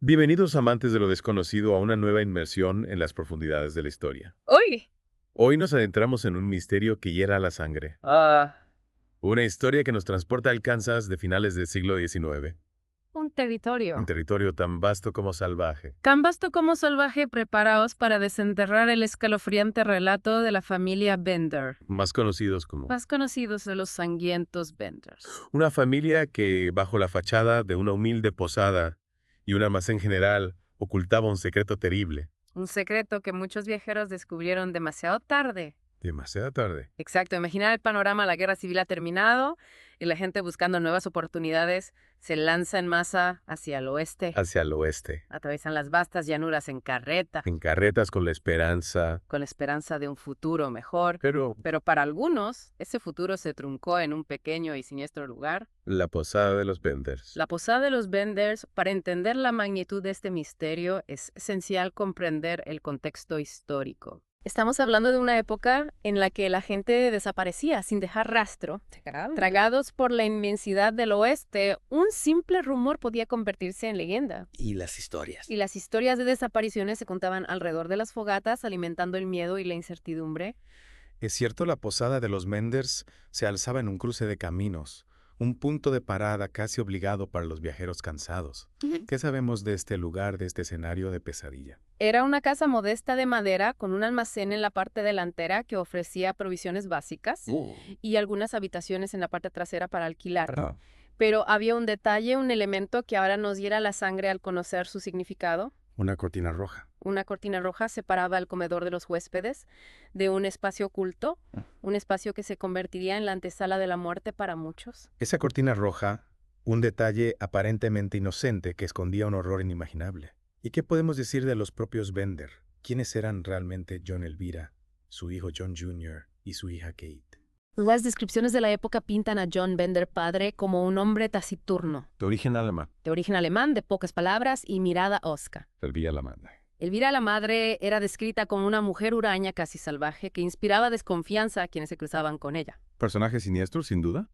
Bienvenidos amantes de lo desconocido a una nueva inmersión en las profundidades de la historia. Uy. Hoy nos adentramos en un misterio que hiela la sangre. Ah, Una historia que nos transporta al Kansas de finales del siglo XIX, un un territorio. territorio tan vasto como salvaje. Tan vasto como salvaje, preparaos para desenterrar el escalofriante relato de la familia Bender, Más conocidos como más conocidos de los sangrientos Benders. una familia que, bajo la fachada de una humilde posada y un almacén general, ocultaba un secreto terrible. Un secreto que muchos viajeros descubrieron demasiado tarde. Demasiado tarde. Exacto, imaginar el panorama, la guerra civil ha terminado y la gente buscando nuevas oportunidades se lanza en masa hacia el oeste. Hacia el oeste, Atraviesan las vastas llanuras en carreta, en carretas con la esperanza. con la esperanza de un futuro mejor. Pero Pero para algunos, ese futuro se truncó en un pequeño y siniestro lugar. la posada de los Benders. La posada de los Benders, para entender la magnitud de este misterio, es esencial comprender el contexto histórico. Estamos hablando de una época en la que la gente desaparecía sin dejar rastro. Tragados por la inmensidad del oeste, un simple rumor podía convertirse en leyenda. Y las historias. Y las historias de desapariciones se contaban alrededor de las fogatas, alimentando el miedo y la incertidumbre. Es cierto, la posada de los Menders se alzaba en un cruce de caminos, un punto de parada casi obligado para los viajeros cansados. ¿Qué sabemos de este lugar, de este escenario de pesadilla? Era una casa modesta de madera con un almacén en la parte delantera que ofrecía provisiones básicas y algunas habitaciones en la parte trasera para alquilar. Ah. Pero había un detalle, un elemento que ahora nos hiera la sangre al conocer su significado. Una cortina roja. Una cortina roja separaba el comedor de los huéspedes de un espacio oculto, un espacio que se convertiría en la antesala de la muerte para muchos. Esa cortina roja, un detalle aparentemente inocente que escondía un horror inimaginable. ¿Y qué podemos decir de los propios Bender? ¿Quiénes eran realmente John Elvira, su hijo John Jr. y su hija Kate? Las descripciones de la época pintan a John Bender padre como un hombre taciturno, De origen alemán. de origen alemán, de pocas palabras y mirada hosca. Elvira la madre. Elvira la madre era descrita como una mujer huraña casi salvaje que inspiraba desconfianza a quienes se cruzaban con ella. Personaje siniestro, sin duda.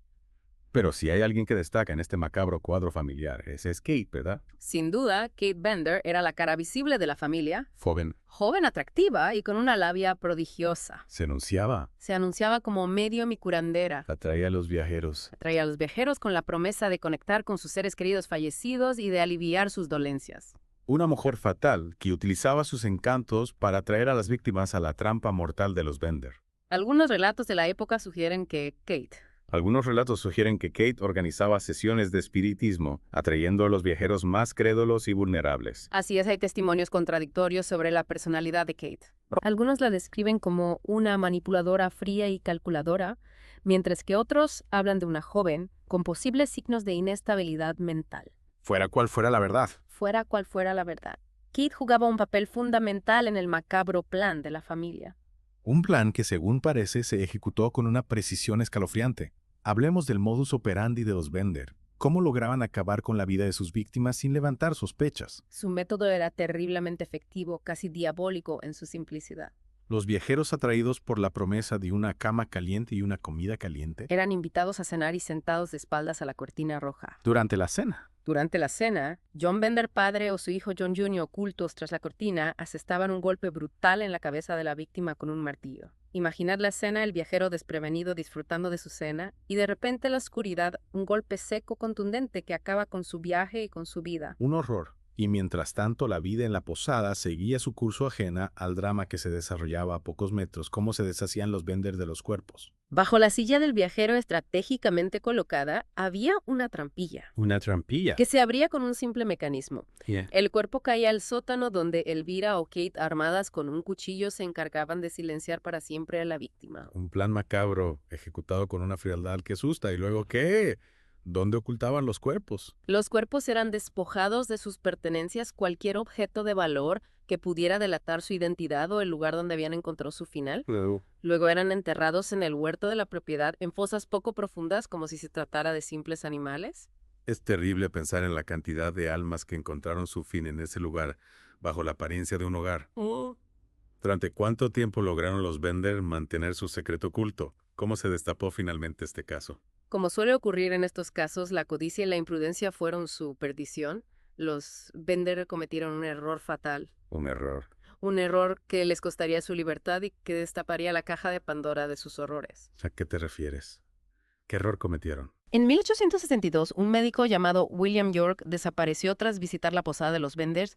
Pero si hay alguien que destaca en este macabro cuadro familiar, ese es Kate, ¿verdad? Sin duda, Kate Bender era la cara visible de la familia, Joven. joven atractiva y con una labia prodigiosa. Se anunciaba. Se anunciaba como medium y curandera. Atraía a los viajeros. Atraía a los viajeros con la promesa de conectar con sus seres queridos fallecidos y de aliviar sus dolencias. Una mujer fatal que utilizaba sus encantos para atraer a las víctimas a la trampa mortal de los Bender. Algunos relatos de la época sugieren que Kate, Algunos relatos sugieren que Kate organizaba sesiones de espiritismo, atrayendo a los viajeros más crédulos y vulnerables. así es, hay testimonios contradictorios sobre la personalidad de Kate. Algunos la describen como una manipuladora fría y calculadora, mientras que otros hablan de una joven con posibles signos de inestabilidad mental. Fuera cual fuera la verdad. Fuera cual fuera la verdad, Kate jugaba un papel fundamental en el macabro plan de la familia. Un plan que, según parece, se ejecutó con una precisión escalofriante. Hablemos del modus operandi de los Bender. ¿Cómo lograban acabar con la vida de sus víctimas sin levantar sospechas? Su método era terriblemente efectivo, casi diabólico en su simplicidad. Los viajeros atraídos por la promesa de una cama caliente y una comida caliente. Eran invitados a cenar y sentados de espaldas a la cortina roja. Durante la cena. Durante la cena, John Bender padre o su hijo John Jr. ocultos tras la cortina asestaban un golpe brutal en la cabeza de la víctima con un martillo. Imaginad la escena, el viajero desprevenido disfrutando de su cena y de repente en la oscuridad un golpe seco contundente que acaba con su viaje y con su vida. Un horror. Y mientras tanto la vida en la posada seguía su curso ajena al drama que se desarrollaba a pocos metros, cómo se deshacían los Bender de los cuerpos. Bajo la silla del viajero estratégicamente colocada había una trampilla Una trampilla. que se abría con un simple mecanismo. Yeah. El cuerpo caía al sótano donde Elvira o Kate, armadas con un cuchillo, se encargaban de silenciar para siempre a la víctima. Un plan macabro ejecutado con una frialdad que asusta. ¿Y luego qué? ¿Dónde ocultaban los cuerpos? Los cuerpos eran despojados de sus pertenencias, cualquier objeto de valor que pudiera delatar su identidad o el lugar donde habían encontrado su final. Luego eran enterrados en el huerto de la propiedad en fosas poco profundas como si se tratara de simples animales. Es terrible pensar en la cantidad de almas que encontraron su fin en ese lugar, bajo la apariencia de un hogar. ¿Durante cuánto tiempo lograron los Bender mantener su secreto oculto? ¿Cómo se destapó finalmente este caso? Como suele ocurrir en estos casos, la codicia y la imprudencia fueron su perdición. Los Bender cometieron un error fatal. Un error. Un error que les costaría su libertad y que destaparía la caja de Pandora de sus horrores. ¿A qué te refieres? ¿Qué error cometieron? En 1862, un médico llamado William York desapareció tras visitar la posada de los Benders.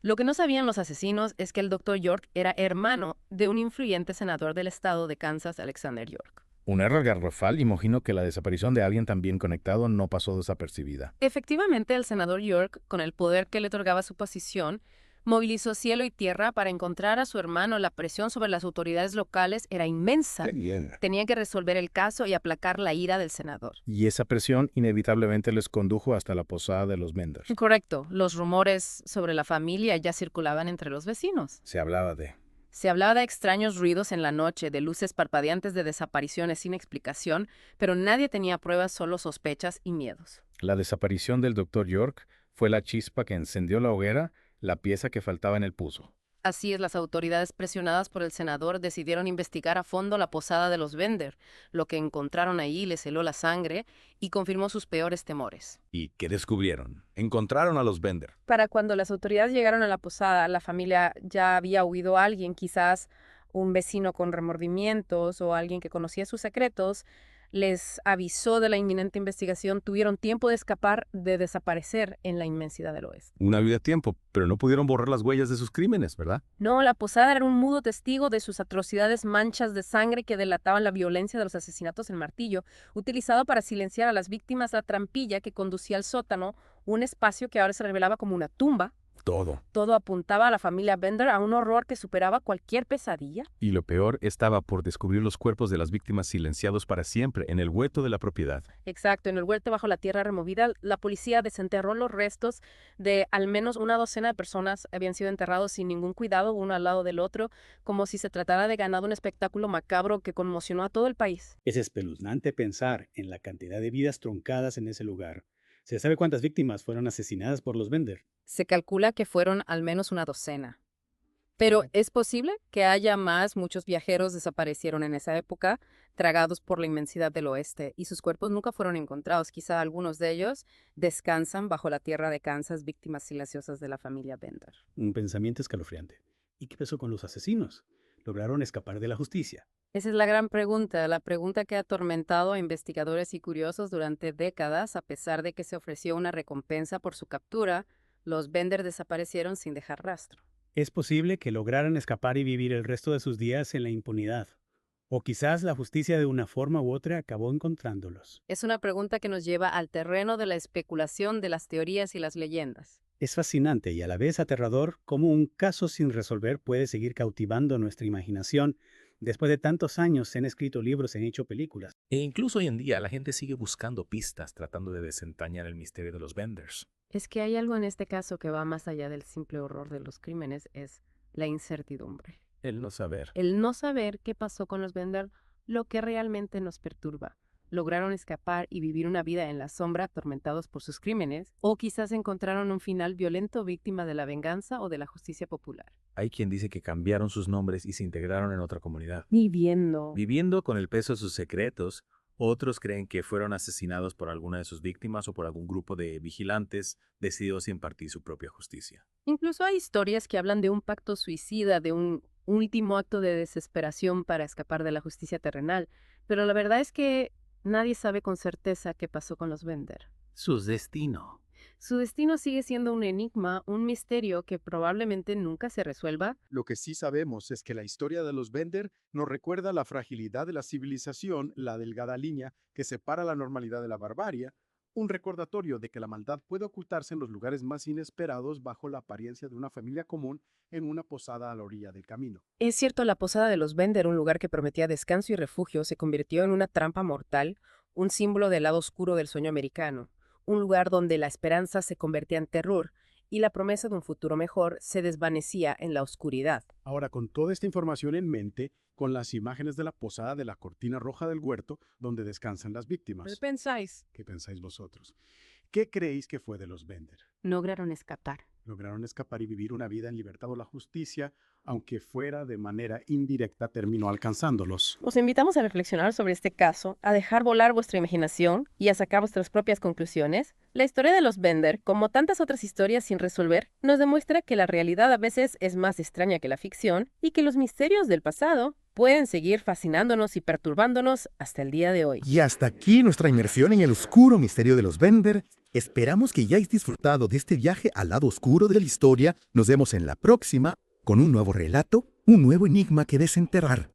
Lo que no sabían los asesinos es que el Dr. York era hermano de un influyente senador del estado de Kansas, Alexander York. Un error garrafal, imagino que la desaparición de alguien tan bien conectado no pasó desapercibida. Efectivamente, el senador York, con el poder que le otorgaba su posición, movilizó cielo y tierra para encontrar a su hermano. La presión sobre las autoridades locales era inmensa. Tenía que resolver el caso y aplacar la ira del senador. Y esa presión inevitablemente les condujo hasta la posada de los Benders. Correcto. Los rumores sobre la familia ya circulaban entre los vecinos. Se hablaba de... Se hablaba de extraños ruidos en la noche, de luces parpadeantes, de desapariciones sin explicación, pero nadie tenía pruebas, solo sospechas y miedos. La desaparición del Dr. York fue la chispa que encendió la hoguera, la pieza que faltaba en el puzzle. Así es, las autoridades presionadas por el senador decidieron investigar a fondo la posada de los Bender. Lo que encontraron ahí les heló la sangre y confirmó sus peores temores. ¿Y qué descubrieron? Encontraron a los Bender. Para cuando las autoridades llegaron a la posada, la familia ya había huido a alguien, quizás un vecino con remordimientos o alguien que conocía sus secretos. Les avisó de la inminente investigación, tuvieron tiempo de escapar, de desaparecer en la inmensidad del oeste. Una vida de tiempo, pero no pudieron borrar las huellas de sus crímenes, ¿verdad? No, la posada era un mudo testigo de sus atrocidades, manchas de sangre que delataban la violencia de los asesinatos en martillo, utilizado para silenciar a las víctimas, la trampilla que conducía al sótano, un espacio que ahora se revelaba como una tumba. Todo apuntaba a la familia Bender a un horror que superaba cualquier pesadilla. Y lo peor estaba por descubrir los cuerpos de las víctimas silenciados para siempre en el huerto de la propiedad. Exacto, en el huerto bajo la tierra removida, la policía desenterró los restos de al menos una docena de personas. Habían sido enterrados sin ningún cuidado, uno al lado del otro, como si se tratara de ganar un espectáculo macabro que conmocionó a todo el país. Es espeluznante pensar en la cantidad de vidas truncadas en ese lugar. ¿Se sabe cuántas víctimas fueron asesinadas por los Bender? Se calcula que fueron al menos una docena. Pero es posible que haya más. Muchos viajeros desaparecieron en esa época, tragados por la inmensidad del oeste, y sus cuerpos nunca fueron encontrados. Quizá algunos de ellos descansan bajo la tierra de Kansas, víctimas silenciosas de la familia Bender. Un pensamiento escalofriante. ¿Y qué pasó con los asesinos? ¿Lograron escapar de la justicia? Esa es la gran pregunta, la pregunta que ha atormentado a investigadores y curiosos durante décadas. A pesar de que se ofreció una recompensa por su captura, los Bender desaparecieron sin dejar rastro. Es posible que lograran escapar y vivir el resto de sus días en la impunidad. O quizás la justicia de una forma u otra acabó encontrándolos. Es una pregunta que nos lleva al terreno de la especulación, de las teorías y las leyendas. Es fascinante y a la vez aterrador cómo un caso sin resolver puede seguir cautivando nuestra imaginación. Después de tantos años se han escrito libros, se han hecho películas. E incluso hoy en día la gente sigue buscando pistas tratando de desentrañar el misterio de los Benders. Es que hay algo en este caso que va más allá del simple horror de los crímenes, es la incertidumbre. El no saber. El no saber qué pasó con los Bender, lo que realmente nos perturba. Lograron escapar y vivir una vida en la sombra, atormentados por sus crímenes, o quizás encontraron un final violento, víctima de la venganza o de la justicia popular. Hay quien dice que cambiaron sus nombres y se integraron en otra comunidad. Viviendo con el peso de sus secretos, otros creen que fueron asesinados por alguna de sus víctimas o por algún grupo de vigilantes decididos a impartir su propia justicia. Incluso hay historias que hablan de un pacto suicida, de un último acto de desesperación para escapar de la justicia terrenal. Pero la verdad es que nadie sabe con certeza qué pasó con los Bender. Su destino. Su destino sigue siendo un enigma, un misterio que probablemente nunca se resuelva. Lo que sí sabemos es que la historia de los Bender nos recuerda la fragilidad de la civilización, la delgada línea que separa la normalidad de la barbarie, un recordatorio de que la maldad puede ocultarse en los lugares más inesperados bajo la apariencia de una familia común en una posada a la orilla del camino. Es cierto, la posada de los Bender, un lugar que prometía descanso y refugio, se convirtió en una trampa mortal, un símbolo del lado oscuro del sueño americano. Un lugar donde la esperanza se convertía en terror y la promesa de un futuro mejor se desvanecía en la oscuridad. Ahora, con toda esta información en mente, con las imágenes de la posada de la cortina roja del huerto donde descansan las víctimas. ¿Qué pensáis? ¿Qué pensáis vosotros? ¿Qué creéis que fue de los Bender? Lograron escapar. Lograron escapar y vivir una vida en libertad o la justicia, aunque fuera de manera indirecta, terminó alcanzándolos. Os invitamos a reflexionar sobre este caso, a dejar volar vuestra imaginación y a sacar vuestras propias conclusiones. La historia de los Bender, como tantas otras historias sin resolver, nos demuestra que la realidad a veces es más extraña que la ficción y que los misterios del pasado pueden seguir fascinándonos y perturbándonos hasta el día de hoy. Y hasta aquí nuestra inmersión en el oscuro misterio de los Bender. Esperamos que hayáis disfrutado de este viaje al lado oscuro de la historia. Nos vemos en la próxima con un nuevo relato, un nuevo enigma que desenterrar.